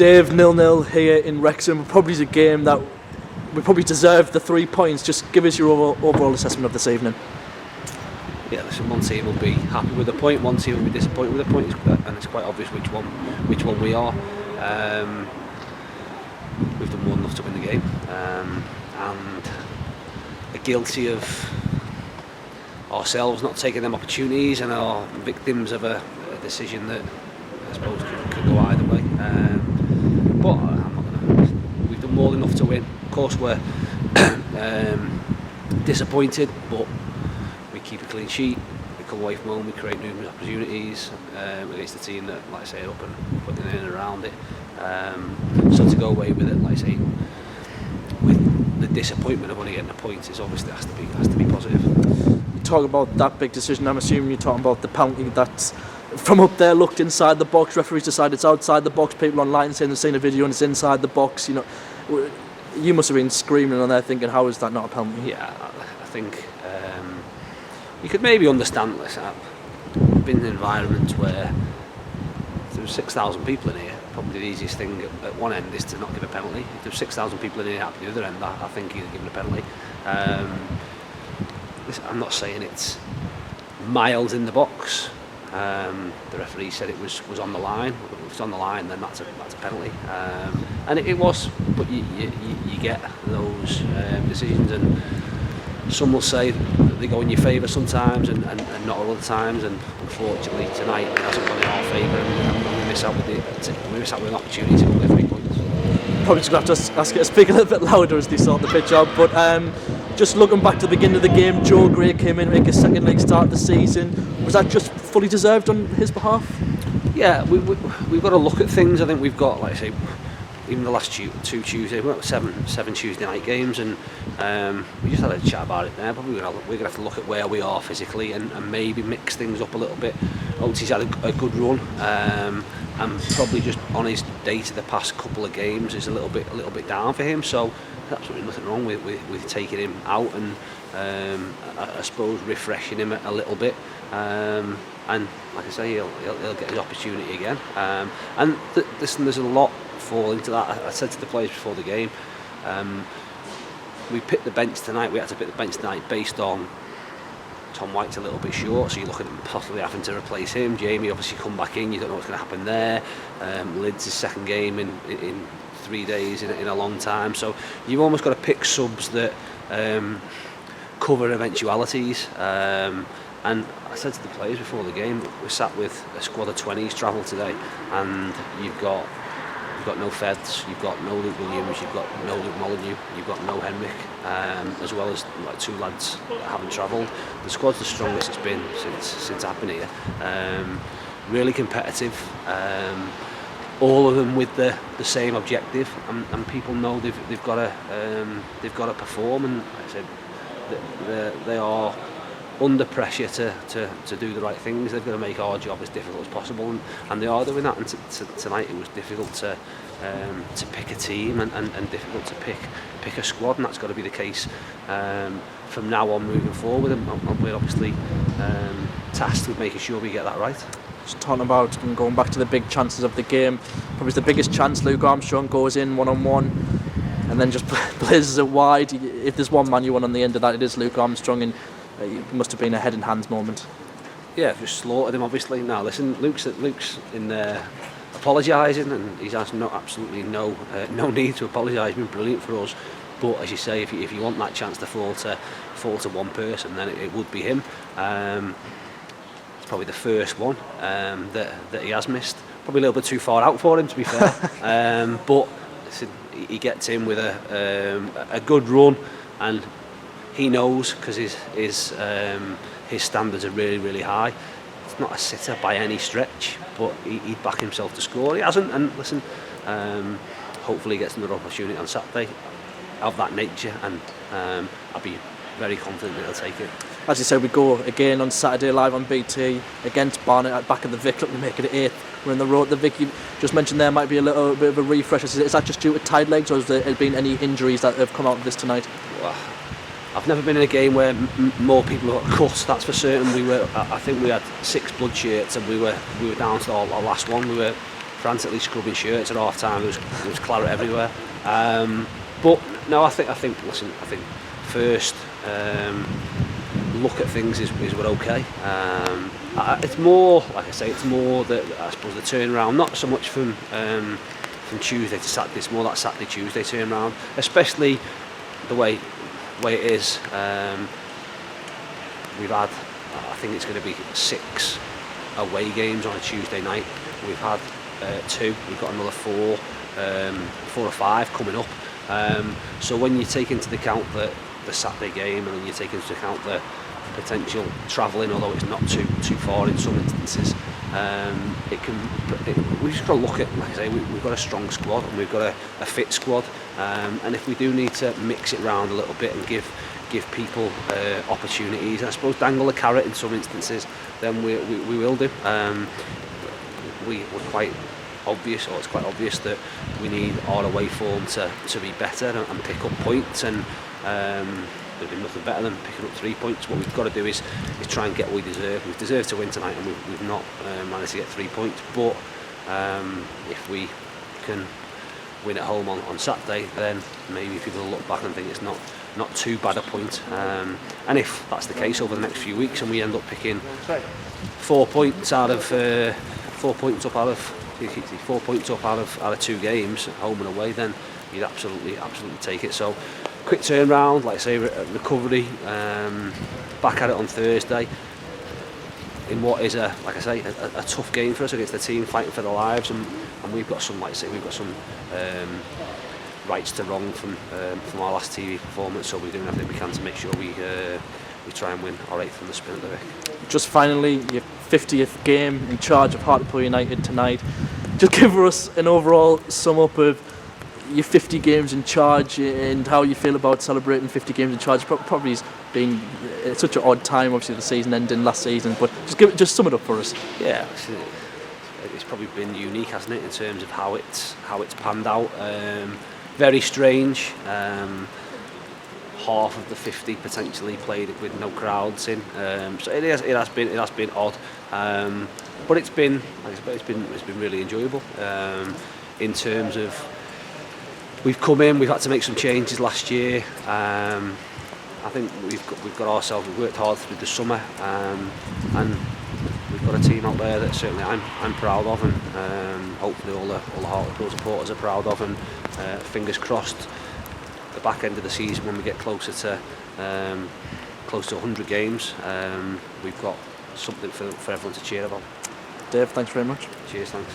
Dave, 0-0 here in Wrexham. Probably a game that we probably deserved the 3 points. Just give us your overall assessment of this evening. Yeah, listen, one team will be happy with a point, one team will be disappointed with a point, and it's quite obvious which one we are. We've done more than enough to win the game, and are guilty of ourselves not taking them opportunities and are victims of a decision that I suppose could go either way. But I'm not gonna. We've done more than enough to win. Of course, we're disappointed, but we keep a clean sheet. We come away from home. We create numerous opportunities against a team that, like I say, up and putting in and around it. So to go away with it, like I say, with the disappointment of only getting a point, is obviously has to be positive. You talk about that big decision. I'm assuming you're talking about the penalty that's from up there looked inside the box. Referees decide it's outside the box. People online saying they've seen a video and it's inside the box. You know, you must have been screaming on there thinking, how is that not a penalty? Yeah, I think you could maybe understand this. I've been in environments where there were 6,000 people in here. Probably the easiest thing at one end is to not give a penalty. If there's 6,000 people in here at the other end, I think you'd give a penalty. I'm not saying it's miles in the box. The referee said it was on the line. If it's on the line, then that's a penalty. And it was, but you get those decisions, and some will say that they go in your favour sometimes, and not all the times. And unfortunately, tonight it hasn't gone in our favour, and we miss out with an opportunity to go 3 points. Probably just going to have to ask you to speak a little bit louder as they sort the pitch out. But just looking back to the beginning of the game, Joe Gray came in to make his second leg start of the season. Was that just fully deserved on his behalf? Yeah, we've got to look at things. I think we've got, like I say, even the last two Tuesdays, we've got seven Tuesday night games, and we just had a chat about it there. Probably we're going to have to look at where we are physically and maybe mix things up a little bit. Otis had a good run, and probably just on his day to the past couple of games is a little bit down for him. So there's absolutely nothing wrong with taking him out and I suppose refreshing him a little bit. And like I say, he'll get his opportunity again. And listen, there's a lot fall into that. I said to the players before the game, we picked the bench tonight. We had to pick the bench tonight based on Tom White's a little bit short, so you're looking at possibly having to replace him. Jamie obviously come back in. You don't know what's going to happen there. Lid's his second game in 3 days in a long time. So you've almost got to pick subs that cover eventualities. And I said to the players before the game, we sat with a squad of 20s travel today, and you've got no Feds, you've got no Luke Williams, you've got no Luke Molyneux, you've got no Henrik, as well as like 2 lads that haven't travelled. The squad's the strongest it's been since I've been here. Really competitive, all of them with the same objective, and people know they've got to perform. And like I said, they are under pressure to do the right things. They've got to make our job as difficult as possible, and they are doing that. And tonight it was difficult to pick a team and difficult to pick a squad, and that's got to be the case from now on moving forward. And we're obviously tasked with making sure we get that right. Just talking about and going back to the big chances of the game, probably the biggest chance, Luke Armstrong goes in one-on-one and then just blazes it wide. If there's one man you want on the end of that, it is Luke Armstrong, and it must have been a head and hands moment. Yeah, just slaughtered him obviously. Now listen, Luke's in there apologising, and he's had absolutely no need to apologise. He's been brilliant for us. But as you say, if you want that chance to fall to one person, then it would be him. It's probably the first one that he has missed. Probably a little bit too far out for him, to be fair. But listen, he gets in with a good run, and he knows, because his standards are really, really high. It's not a sitter by any stretch, but he'd back himself to score. He hasn't, and listen, hopefully he gets another opportunity on Saturday of that nature, and I'll be very confident that he'll take it. As you said, we go again on Saturday live on BT against Barnet at back of the Vic, looking to make it 8th. We're in the road. The Vic, you just mentioned there might be a little bit of a refresh. Is that just due to tied legs, or has there been any injuries that have come out of this tonight? Well, I've never been in a game where more people got cut, that's for certain. I think we had 6 blood shirts, and we were down to our last one. We were frantically scrubbing shirts at half time. There was claret everywhere. But no, I think first look at things is we're okay. It's more, like I say, it's more that I suppose the turnaround, not so much from Tuesday to Saturday. It's more that Saturday Tuesday turnaround, especially the way it is. We've had, I think it's going to be 6 away games on a Tuesday night. We've had 2. We've got another 4 or 5 coming up. So when you take into account the Saturday game, and then you take into account the potential travelling, although it's not too far in some instances, we've just got to look at, like I say, we've got a strong squad and we've got a fit squad, and if we do need to mix it round a little bit and give people opportunities, and I suppose dangle a carrot in some instances, then we will do. We're quite obvious, or it's quite obvious, that we need our away form to be better and pick up points, and there'd be nothing better than picking up 3 points. What we've got to do is try and get what we deserve. We've deserved to win tonight, and we've not managed to get 3 points, but if we can win at home on Saturday, then maybe people will look back and think it's not too bad a point, and if that's the case over the next few weeks and we end up picking 4 points out of 4 points up out of 2 games, home and away, then you'd absolutely take it. So quick turnaround, like I say, recovery, back at it on Thursday in what is a tough game for us against the team fighting for their lives, and we've got some, like I say, rights to wrong from our last TV performance, so we're doing everything we can to make sure we try and win our 8th from the spin at the Vic. Just finally, your 50th game in charge of Hartlepool United tonight. Just give us an overall sum up of your 50 games in charge and how you feel about celebrating 50 games in charge. Probably has been such an odd time, obviously the season ending last season, but just sum it up for us. Yeah, it's probably been unique, hasn't it, in terms of how it's panned out. Very strange. Half of the 50 potentially played with no crowds in, so it has been odd, but it's been really enjoyable. In terms of, we've come in, we've had to make some changes last year. I think we've worked hard through the summer, and we've got a team out there that certainly I'm proud of, and hopefully all the Hartlepool supporters are proud of, and fingers crossed the back end of the season, when we get closer to 100 games, we've got something for everyone to cheer about. Dave, thanks very much. Cheers, thanks.